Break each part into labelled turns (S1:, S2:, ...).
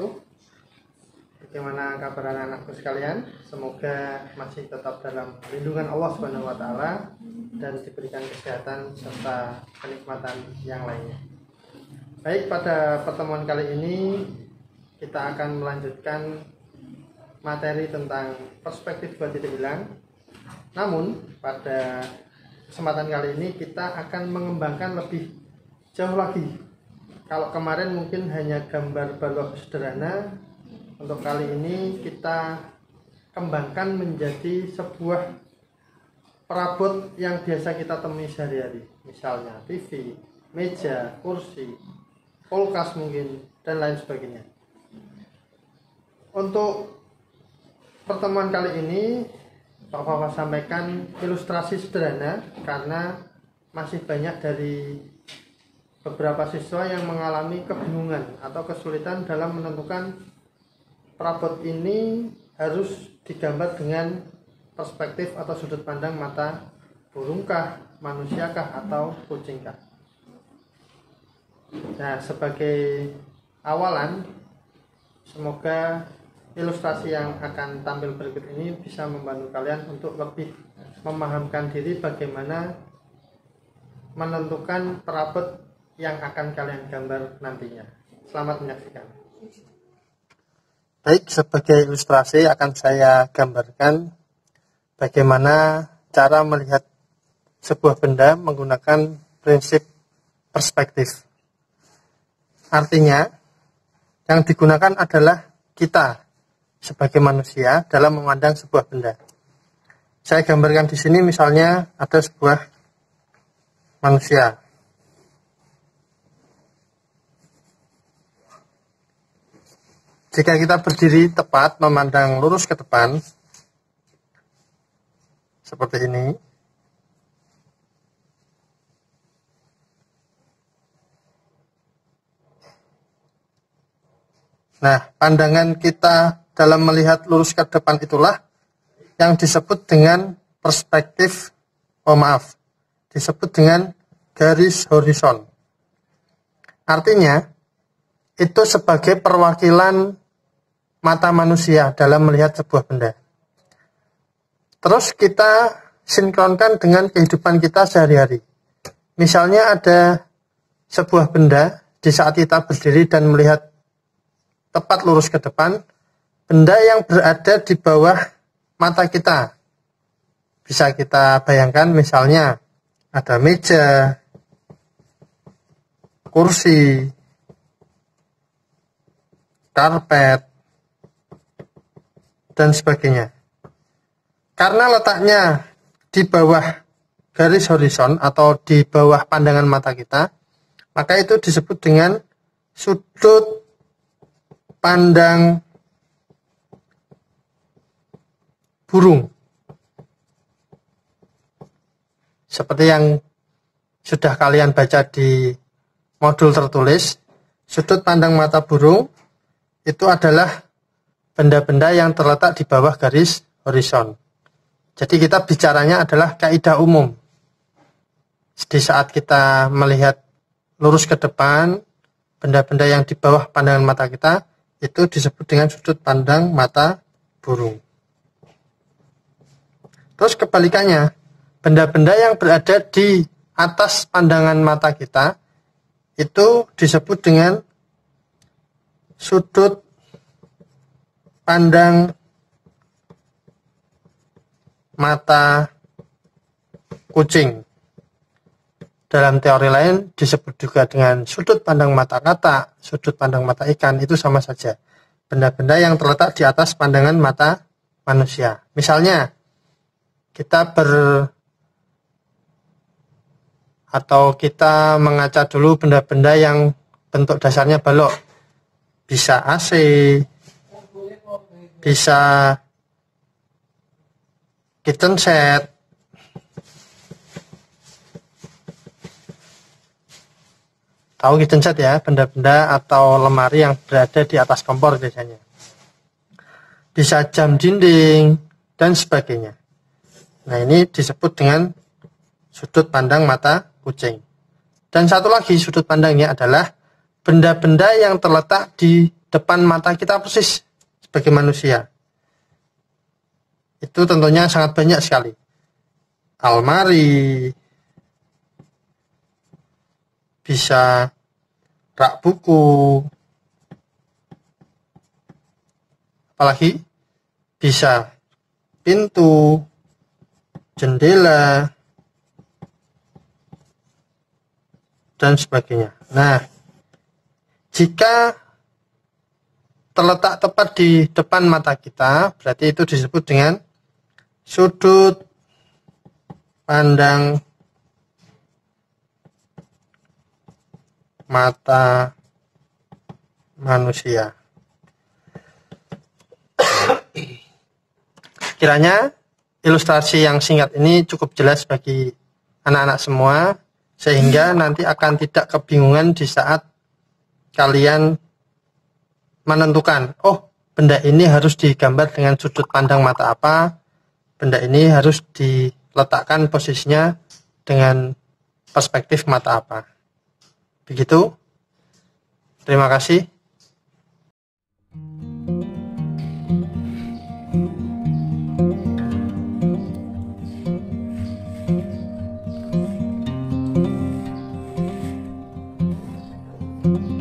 S1: wabarakatuh. Bagaimana kabar anak-anakku sekalian? Semoga masih tetap dalam lindungan Allah Subhanahu wa taala dan diberikan kesehatan serta kenikmatan yang lainnya. Baik, pada pertemuan kali ini kita akan melanjutkan materi tentang perspektif 2.0. Namun pada kesempatan kali ini kita akan mengembangkan lebih jauh lagi. Kalau kemarin mungkin hanya gambar balok sederhana, untuk kali ini kita kembangkan menjadi sebuah perabot yang biasa kita temui sehari-hari. Misalnya TV, meja, kursi, kulkas mungkin, dan lain sebagainya. Untuk pertemuan kali ini Pak Fafa sampaikan ilustrasi sederhana karena masih banyak dari beberapa siswa yang mengalami kebingungan atau kesulitan dalam menentukan perabot ini harus digambar dengan perspektif atau sudut pandang mata burungkah, manusiakah, atau kucingkah. Nah, sebagai awalan, semoga ilustrasi yang akan tampil berikut ini bisa membantu kalian untuk lebih memahamkan diri bagaimana menentukan perabot yang akan kalian gambar nantinya. Selamat menyaksikan. Baik, sebagai ilustrasi akan saya gambarkan bagaimana cara melihat sebuah benda menggunakan prinsip perspektif. Artinya, yang digunakan adalah kita sebagai manusia dalam memandang sebuah benda. Saya gambarkan di sini misalnya ada sebuah manusia. Jika kita berdiri tepat memandang lurus ke depan seperti ini, nah, pandangan kita dalam melihat lurus ke depan itulah yang disebut dengan perspektif, disebut dengan garis horizon. Artinya, itu sebagai perwakilan mata manusia dalam melihat sebuah benda. Terus kita sinkronkan dengan kehidupan kita sehari-hari. Misalnya ada sebuah benda, di saat kita berdiri dan melihat tepat lurus ke depan, benda yang berada di bawah mata kita. Bisa kita bayangkan misalnya ada meja, kursi, karpet, dan sebagainya. Karena letaknya di bawah garis horizon atau di bawah pandangan mata kita, maka itu disebut dengan sudut pandang burung. Seperti yang sudah kalian baca di modul tertulis, sudut pandang mata burung itu adalah benda-benda yang terletak di bawah garis horizon. Jadi kita bicaranya adalah kaidah umum. Di saat kita melihat lurus ke depan, benda-benda yang di bawah pandangan mata kita itu disebut dengan sudut pandang mata burung. Terus kebalikannya, benda-benda yang berada di atas pandangan mata kita itu disebut dengan sudut pandang mata kucing. Dalam teori lain disebut juga dengan sudut pandang mata katak, sudut pandang mata ikan, itu sama saja. Benda-benda yang terletak di atas pandangan mata manusia. Misalnya, kita mengaca dulu benda-benda yang bentuk dasarnya balok. Bisa AC, bisa kitchen set, tahu kitchen set ya, benda-benda atau lemari yang berada di atas kompor biasanya. Bisa jam dinding dan sebagainya. Nah, ini disebut dengan sudut pandang mata kucing. Dan satu lagi sudut pandangnya adalah benda-benda yang terletak di depan mata kita persis sebagai manusia. Itu tentunya sangat banyak sekali. Almari, bisa rak buku, apalagi bisa pintu, jendela, dan sebagainya. Nah, jika terletak tepat di depan mata kita, berarti itu disebut dengan sudut pandang mata manusia. Kiranya ilustrasi yang singkat ini cukup jelas bagi anak-anak semua, sehingga nanti akan tidak kebingungan di saat kalian menentukan, oh, benda ini harus digambar dengan sudut pandang mata apa, benda ini harus diletakkan posisinya dengan perspektif mata apa. Begitu. Terima kasih.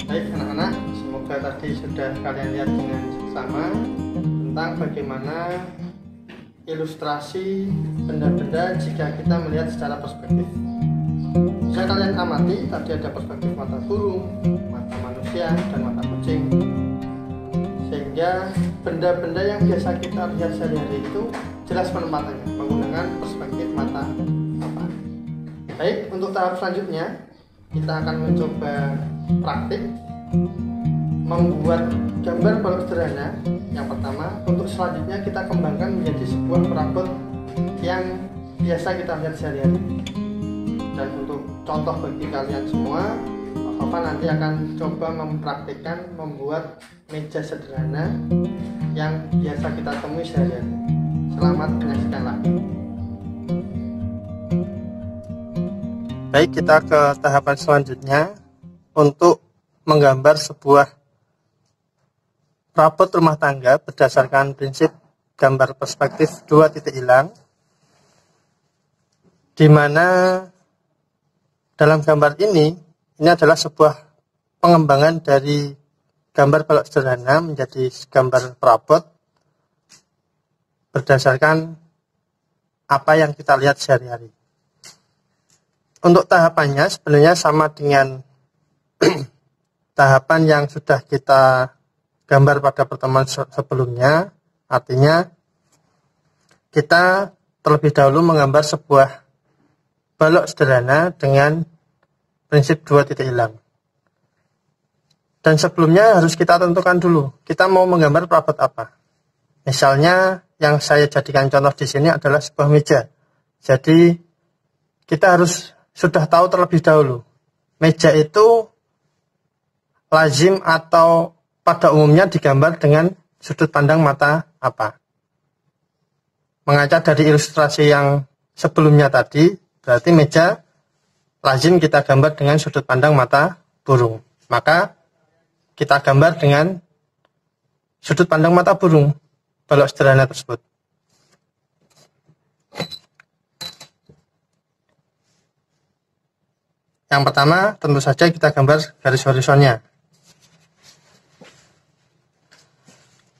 S1: Baik anak-anak, semoga tadi sudah kalian lihat dengan seksama tentang bagaimana ilustrasi benda-benda jika kita melihat secara perspektif. Bisa kalian amati, tadi ada perspektif mata burung, mata manusia, dan mata kucing. Sehingga benda-benda yang biasa kita lihat sehari-hari itu jelas penempatannya menggunakan perspektif mata apa. Baik, untuk tahap selanjutnya kita akan mencoba praktik membuat gambar balok sederhana. Yang pertama, untuk selanjutnya kita kembangkan menjadi sebuah perabot yang biasa kita lihat sehari-hari. Dan untuk contoh bagi kalian semua, Pak Sofan nanti akan coba mempraktikkan membuat meja sederhana yang biasa kita temui sehari-hari. Selamat menyaksikan lagi. Baik, kita ke tahapan selanjutnya untuk menggambar sebuah perabot rumah tangga berdasarkan prinsip gambar perspektif dua titik hilang, di mana dalam gambar ini adalah sebuah pengembangan dari gambar balok sederhana menjadi gambar perabot berdasarkan apa yang kita lihat sehari-hari. Untuk tahapannya sebenarnya sama dengan tahapan yang sudah kita gambar pada pertemuan sebelumnya, artinya kita terlebih dahulu menggambar sebuah balok sederhana dengan prinsip dua titik hilang. Dan sebelumnya harus kita tentukan dulu, kita mau menggambar perabot apa. Misalnya yang saya jadikan contoh di sini adalah sebuah meja. Jadi kita harus sudah tahu terlebih dahulu, meja itu lazim atau pada umumnya digambar dengan sudut pandang mata apa. Mengaca dari ilustrasi yang sebelumnya tadi, berarti meja lazim kita gambar dengan sudut pandang mata burung. Maka kita gambar dengan sudut pandang mata burung balok sederhana tersebut. Yang pertama tentu saja kita gambar garis horisonnya.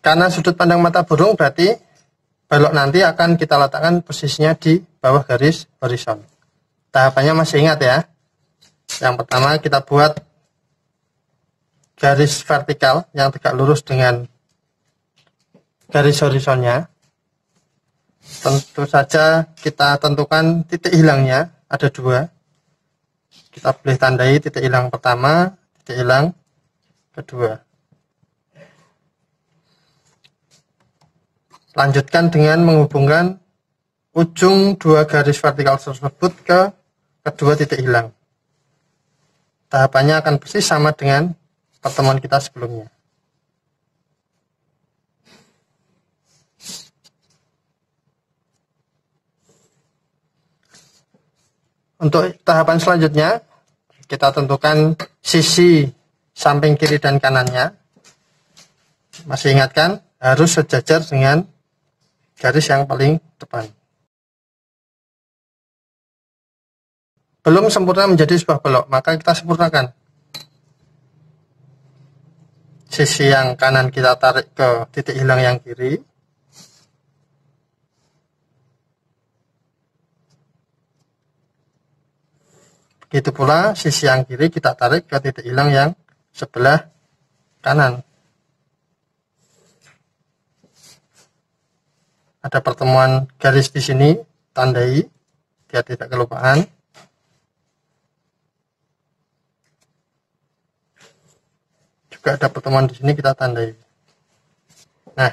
S1: Karena sudut pandang mata burung berarti balok nanti akan kita letakkan posisinya di bawah garis horizon. Tahapannya masih ingat ya. Yang pertama kita buat garis vertikal yang tegak lurus dengan garis horizonnya. Tentu saja kita tentukan titik hilangnya, ada dua. Kita boleh tandai titik hilang pertama, titik hilang kedua. Lanjutkan dengan menghubungkan ujung dua garis vertikal tersebut ke kedua titik hilang. Tahapannya akan persis sama dengan pertemuan kita sebelumnya. Untuk tahapan selanjutnya, kita tentukan sisi samping kiri dan kanannya, masih ingatkan, harus sejajar dengan garis yang paling depan. Belum sempurna menjadi sebuah balok, maka kita sempurnakan. Sisi yang kanan kita tarik ke titik hilang yang kiri. Begitu pula sisi yang kiri kita tarik ke titik hilang yang sebelah kanan. Ada pertemuan garis di sini, tandai biar tidak kelupaan. Juga ada pertemuan di sini, kita tandai. Nah,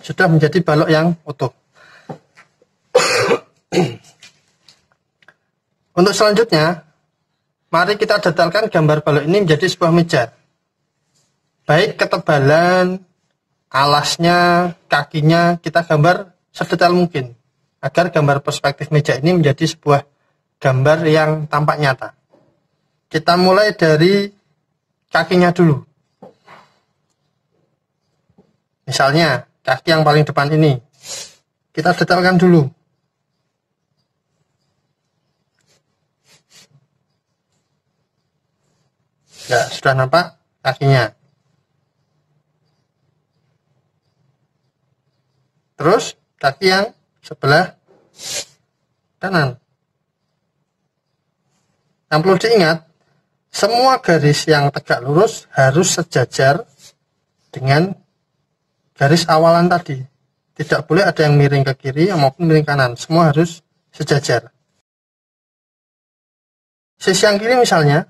S1: sudah menjadi balok yang utuh. Untuk selanjutnya, mari kita detailkan gambar balok ini menjadi sebuah meja. Baik ketebalan, alasnya, kakinya, kita gambar sedetail mungkin. Agar gambar perspektif meja ini menjadi sebuah gambar yang tampak nyata. Kita mulai dari kakinya dulu. Misalnya, kaki yang paling depan ini. Kita detailkan dulu. Ya, sudah nampak kakinya. Terus kaki yang sebelah kanan. Yang perlu diingat, semua garis yang tegak lurus harus sejajar dengan garis awalan tadi. Tidak boleh ada yang miring ke kiri maupun miring kanan. Semua harus sejajar. Sisi yang kiri misalnya,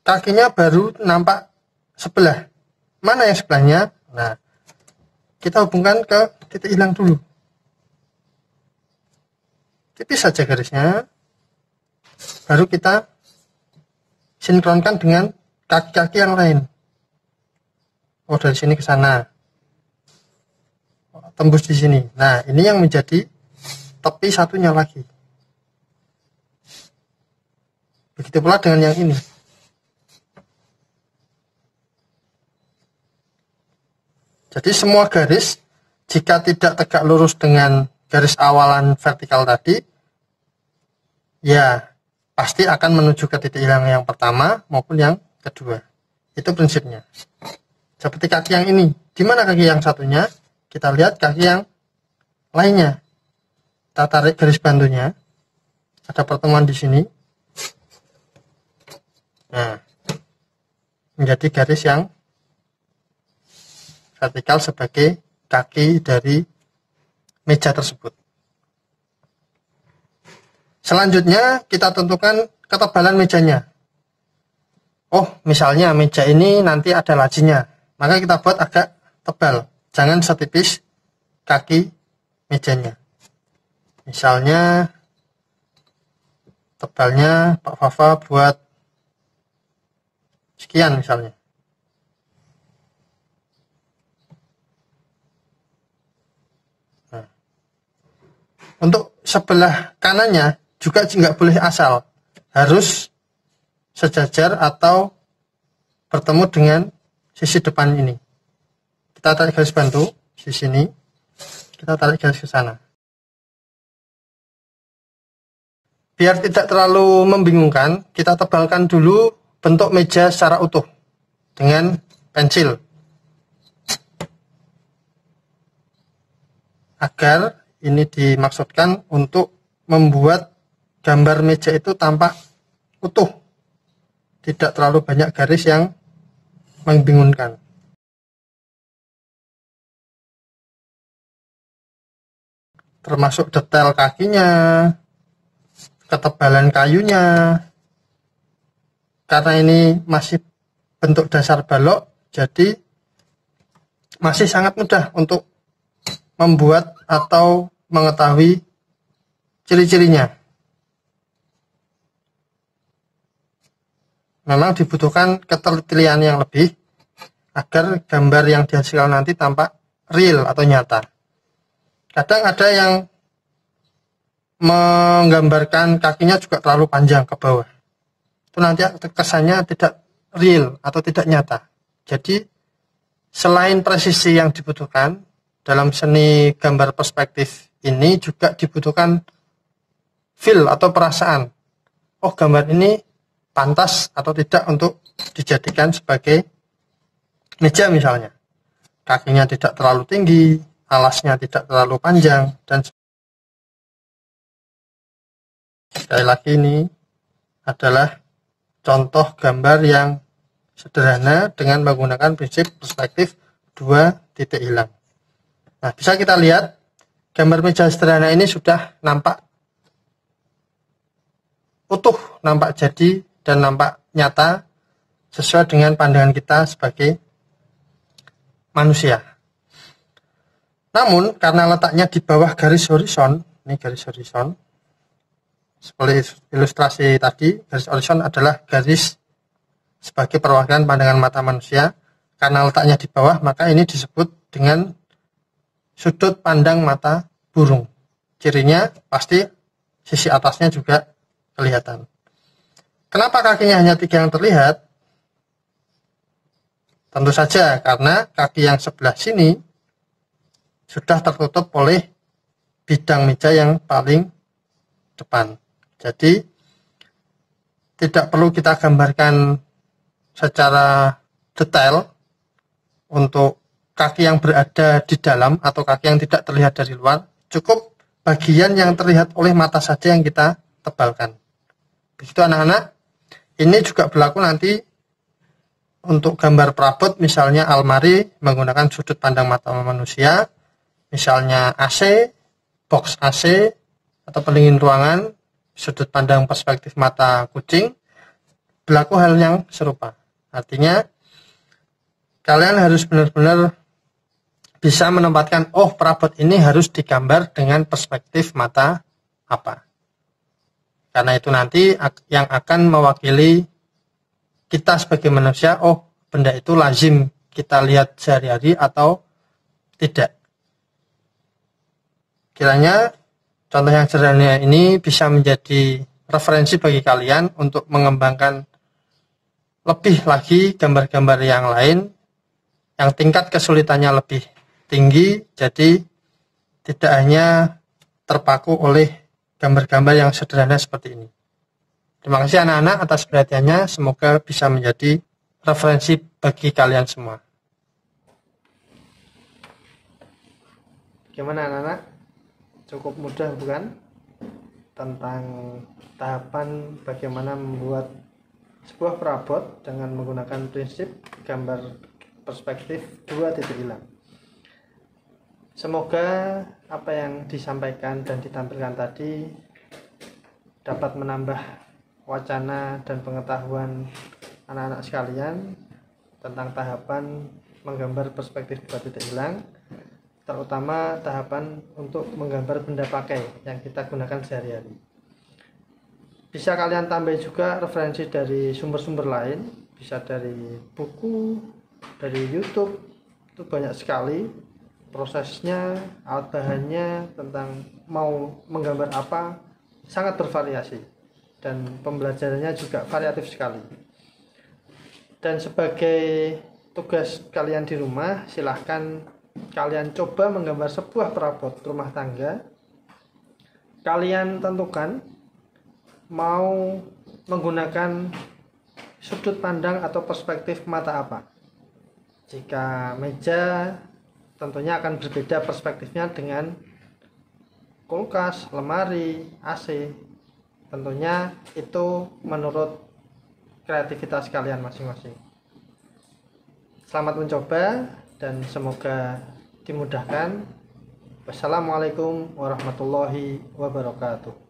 S1: kakinya baru nampak sebelah. Mana yang sebelahnya? Nah, kita hubungkan ke titik hilang dulu. Tipis saja garisnya. Baru kita sinkronkan dengan kaki-kaki yang lain. Oh, dari sini ke sana. Tembus di sini. Nah, ini yang menjadi tepi satunya lagi. Begitu pula dengan yang ini. Jadi semua garis, jika tidak tegak lurus dengan garis awalan vertikal tadi, ya pasti akan menuju ke titik hilang yang pertama maupun yang kedua. Itu prinsipnya. Seperti kaki yang ini. Di mana kaki yang satunya? Kita lihat kaki yang lainnya. Kita tarik garis bantunya. Ada pertemuan di sini. Nah, menjadi garis yang vertikal sebagai kaki dari meja tersebut. Selanjutnya kita tentukan ketebalan mejanya. Oh, misalnya meja ini nanti ada lajinya, maka kita buat agak tebal, jangan setipis kaki mejanya. Misalnya tebalnya Pak Fafa buat sekian misalnya. Untuk sebelah kanannya juga nggak boleh asal, harus sejajar atau bertemu dengan sisi depan ini. Kita tarik garis bantu di sini, kita tarik garis ke sana. Biar tidak terlalu membingungkan, kita tebalkan dulu bentuk meja secara utuh dengan pensil, agar ini dimaksudkan untuk membuat gambar meja itu tampak utuh. Tidak terlalu banyak garis yang membingungkan. Termasuk detail kakinya, ketebalan kayunya. Karena ini masih bentuk dasar balok, jadi masih sangat mudah untuk membuat atau mengetahui ciri-cirinya. Memang dibutuhkan ketelitian yang lebih agar gambar yang dihasilkan nanti tampak real atau nyata. Kadang ada yang menggambarkan kakinya juga terlalu panjang ke bawah. Itu nanti kesannya tidak real atau tidak nyata. Jadi selain presisi yang dibutuhkan dalam seni gambar perspektif ini juga dibutuhkan feel atau perasaan. Oh, gambar ini pantas atau tidak untuk dijadikan sebagai meja misalnya. Kakinya tidak terlalu tinggi, alasnya tidak terlalu panjang, dan sekali lagi ini adalah contoh gambar yang sederhana dengan menggunakan prinsip perspektif 2 titik hilang. Nah, bisa kita lihat gambar meja sederhana ini sudah nampak utuh, nampak jadi, dan nampak nyata sesuai dengan pandangan kita sebagai manusia. Namun, karena letaknya di bawah garis horizon, ini garis horizon, seperti ilustrasi tadi, garis horizon adalah garis sebagai perwakilan pandangan mata manusia. Karena letaknya di bawah, maka ini disebut dengan sudut pandang mata burung. Cirinya pasti sisi atasnya juga kelihatan. Kenapa kakinya hanya 3 yang terlihat? Tentu saja karena kaki yang sebelah sini sudah tertutup oleh bidang meja yang paling depan. Jadi tidak perlu kita gambarkan secara detail untuk kaki yang berada di dalam atau kaki yang tidak terlihat dari luar. Cukup bagian yang terlihat oleh mata saja yang kita tebalkan. Begitu anak-anak. Ini juga berlaku nanti untuk gambar perabot, misalnya almari menggunakan sudut pandang mata manusia, misalnya AC, box AC, atau pendingin ruangan, sudut pandang perspektif mata kucing, berlaku hal yang serupa. Artinya, kalian harus benar-benar bisa menempatkan, oh, perabot ini harus digambar dengan perspektif mata apa. Karena itu nanti yang akan mewakili kita sebagai manusia, oh, benda itu lazim kita lihat sehari-hari atau tidak. Kiranya contoh yang sederhana ini bisa menjadi referensi bagi kalian untuk mengembangkan lebih lagi gambar-gambar yang lain yang tingkat kesulitannya lebih tinggi, jadi tidak hanya terpaku oleh gambar-gambar yang sederhana seperti ini. Terima kasih anak-anak atas perhatiannya, semoga bisa menjadi referensi bagi kalian semua. Gimana anak-anak? Cukup mudah bukan? Tentang tahapan bagaimana membuat sebuah perabot dengan menggunakan prinsip gambar perspektif 2 titik hilang. Semoga apa yang disampaikan dan ditampilkan tadi dapat menambah wacana dan pengetahuan anak-anak sekalian tentang tahapan menggambar perspektif 2 titik hilang, terutama tahapan untuk menggambar benda pakai yang kita gunakan sehari-hari. Bisa kalian tambah juga referensi dari sumber-sumber lain, bisa dari buku, dari YouTube, itu banyak sekali prosesnya, alat bahannya, tentang mau menggambar apa, sangat bervariasi dan pembelajarannya juga variatif sekali. Dan sebagai tugas kalian di rumah, silahkan kalian coba menggambar sebuah perabot rumah tangga. Kalian tentukan mau menggunakan sudut pandang atau perspektif mata apa. Jika meja, tentunya akan berbeda perspektifnya dengan kulkas, lemari, AC. Tentunya itu menurut kreativitas kalian masing-masing. Selamat mencoba dan semoga dimudahkan. Wassalamualaikum warahmatullahi wabarakatuh.